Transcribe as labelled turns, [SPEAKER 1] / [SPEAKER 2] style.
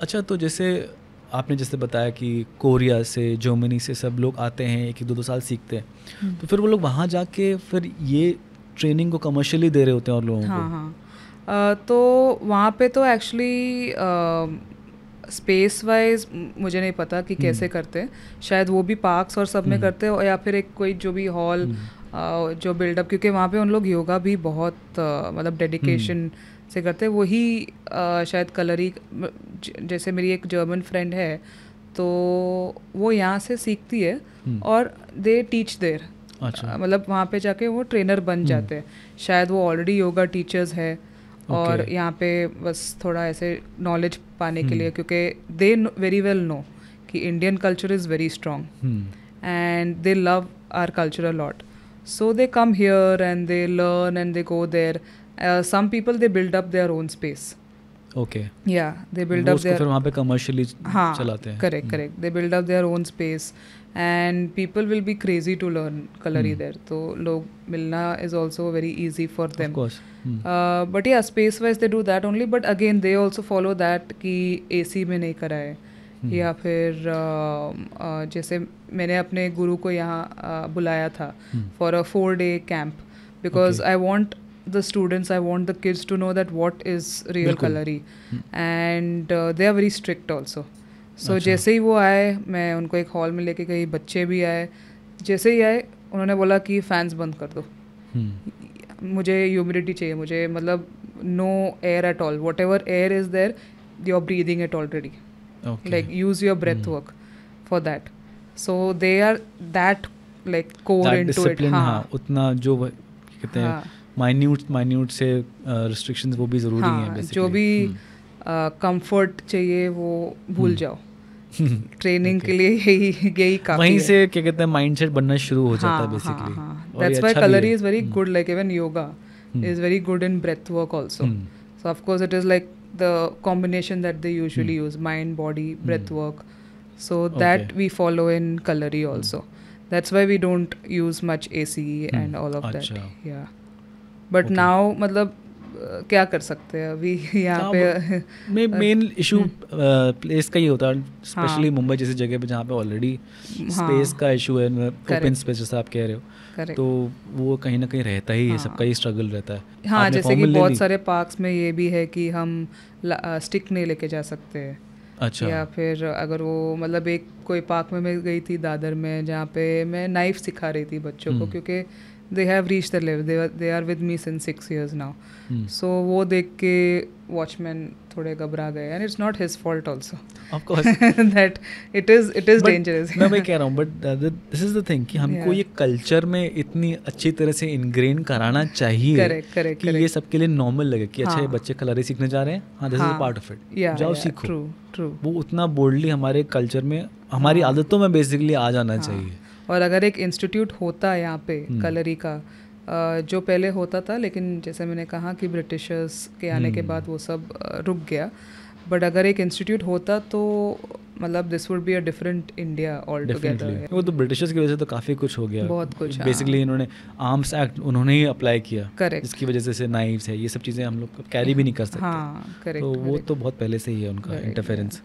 [SPEAKER 1] अच्छा, तो जैसे आपने जैसे बताया कि कोरिया से, जर्मनी से सब लोग आते हैं, 1-2 साल सीखते हैं, तो फिर वो लोग वहाँ जाके फिर ये ट्रेनिंग को कमर्शियली दे रहे होते हैं और लोगों को।
[SPEAKER 2] हाँ हाँ। तो वहाँ पे तो एक्चुअली स्पेस वाइज मुझे नहीं पता कि कैसे करते हैं, शायद वो भी पार्क्स और सब में करते हैं, या फिर एक कोई जो भी हॉल जो बिल्डअप, क्योंकि वहाँ पे उन लोग योगा भी बहुत मतलब डेडिकेशन से करते हैं। वही शायद कलरी, जैसे मेरी एक जर्मन फ्रेंड है तो वो यहाँ से सीखती है और दे टीच देयर, मतलब वहाँ पे जाके वो ट्रेनर बन जाते हैं। शायद वो ऑलरेडी योगा टीचर्स है और यहाँ पे बस थोड़ा ऐसे नॉलेज पाने के लिए, क्योंकि दे वेरी वेल नो कि Indian culture is very strong and they love our culture a lot, so they come here and they learn and they go there. Some people they build up their own space.
[SPEAKER 1] Okay.
[SPEAKER 2] Yeah, they build up their.
[SPEAKER 1] फिर वहाँ पे commercially चलाते हैं.
[SPEAKER 2] Correct. They build up their own space, and people will be crazy to learn Kalari there. तो लोग मिलना is also very easy for them.
[SPEAKER 1] Of course.
[SPEAKER 2] But yeah, space wise they do that only. But again they also follow that कि AC में नहीं कराए, या फिर जैसे मैंने अपने गुरु को यहाँ बुलाया था for a 4-day camp because I want the students, I want the kids to know that what is real Kalari, and they are very strict also. So जैसे ही वो आए, मैं उनको एक हॉल में लेके गई, बच्चे भी आए, जैसे ही आए उन्होंने बोला कि फैंस बंद कर दो, मुझे ह्यूमिडिटी चाहिए, मुझे मतलब no air at all, whatever air is there you are breathing it already, like use your breath work for that. So they are that like core into it. हाँ,
[SPEAKER 1] उतना जो कहते हैं माइन्यूट से restrictions वो भी ज़रूरी हैं बेसिकली.
[SPEAKER 2] जो भी कंफर्ट चाहिए वो भूल जाओ. ट्रेनिंग के लिए यही काफी
[SPEAKER 1] वहीं
[SPEAKER 2] है.
[SPEAKER 1] से क्या कहते हैं माइंडसेट बनना शुरू हो जाता है basically.
[SPEAKER 2] That's why Kalari is very good, like even yoga is very good in breath work also. So of course it is like the combination that they usually use, mind body breath work. So that we follow in Kalari also. That's why we don't use much AC and all of that. Yeah. But now मतलब क्या कर सकते हैं अभी यहाँ पे.
[SPEAKER 1] Main issue place का ही होता है, स्पेशली मुंबई जैसी जगह पे जहाँ पे ऑलरेडी स्पेस का इशू है, ओपन स्पेस जैसा आप कह रहे हो, तो वो कहीं ना कहीं रहता ही है, सबका ही स्ट्रगल रहता है.
[SPEAKER 2] हाँ, जैसे कि बहुत सारे पार्क्स में ये भी है कि हम स्टिक नहीं लेके जा सकते हैं.
[SPEAKER 1] अच्छा.
[SPEAKER 2] या फिर अगर वो मतलब एक कोई पार्क में मैं गई थी दादर में, जहाँ पे मैं नाइफ सिखा रही थी बच्चों को, क्योंकि they have reached the level, they are with me since 6 years now. So वो देख के वॉचमैन थोड़े घबरा गए, and it's not his fault also, of course, that it is dangerous.
[SPEAKER 1] मैं वही कह रहा हूँ, but this is the thing कि हमको ये कल्चर में इतनी अच्छी तरह से इनग्रेन कराना चाहिए कि ये सबके लिए नॉर्मल लगे कि अच्छा ये बच्चे कलरी सीखने जा रहे हैं, हाँ this is part of it, जाओ सीखो. वो उतना बोल्डली हमारे कल्चर में, हमारी आदतों में बेसिकली आ जाना चाहिए.
[SPEAKER 2] और अगर एक इंस्टीट्यूट होता है यहाँ पे कलरी का, जो पहले होता था, लेकिन जैसे मैंने कहा कि ब्रिटिशर्स के आने के बाद वो सब रुक गया, बट अगर एक इंस्टीट्यूट होता तो मतलब this would be a different India all together.
[SPEAKER 1] वो तो ब्रिटिशर्स की वजह से तो काफ़ी कुछ हो गया,
[SPEAKER 2] बहुत कुछ.
[SPEAKER 1] बेसिकली इन्होंने आर्म्स एक्ट उन्होंने ही अप्लाई किया, जिसकी वजह से नाइफ्स है, ये सब चीज़ें हम लोग कैरी भी नहीं कर सकते.
[SPEAKER 2] हाँ, करेक्ट.
[SPEAKER 1] तो वो तो बहुत पहले से ही है उनका इंटरफेरेंस.